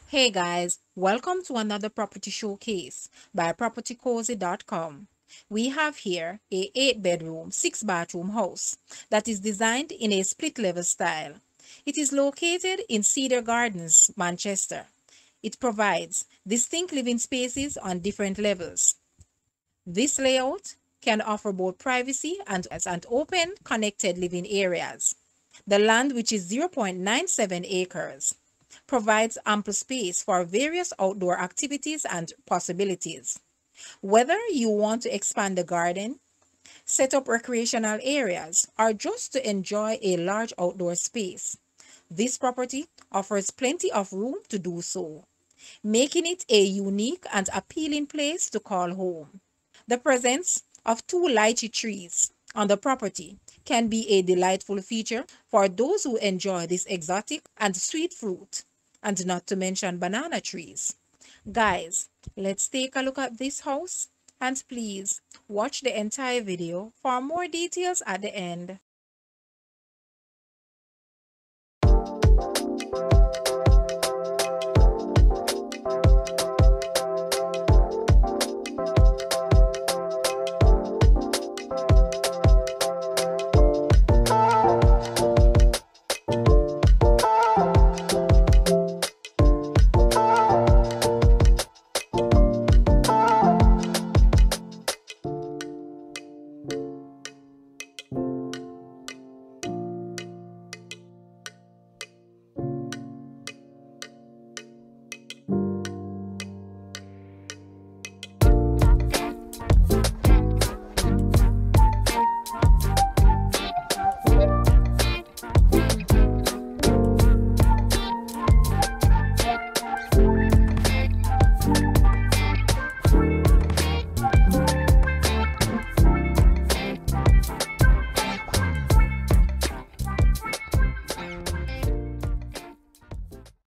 Hey guys, welcome to another property showcase by propertycozy.com. We have here a 8-bedroom, 6-bathroom house that is designed in a split-level style. It is located in Cedar Gardens, Manchester. It provides distinct living spaces on different levels. This layout can offer both privacy and open, connected living areas. The land, which is 0.97 acres, provides ample space for various outdoor activities and possibilities. Whether you want to expand the garden, set up recreational areas, or just to enjoy a large outdoor space, this property offers plenty of room to do so, making it a unique and appealing place to call home. The presence of 2 lychee trees on the property can be a delightful feature for those who enjoy this exotic and sweet fruit, and not to mention banana trees. Guys, let's take a look at this house, and please watch the entire video for more details at the end.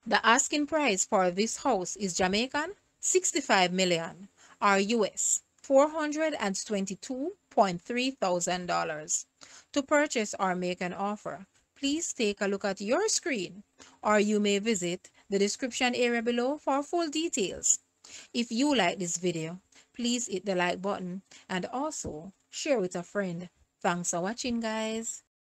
The asking price for this house is Jamaican 65 million or US $422.3 thousand. To purchase or make an offer, please take a look at your screen, or you may visit the description area below for full details. If you like this video, please hit the like button and also share with a friend. Thanks for watching, guys.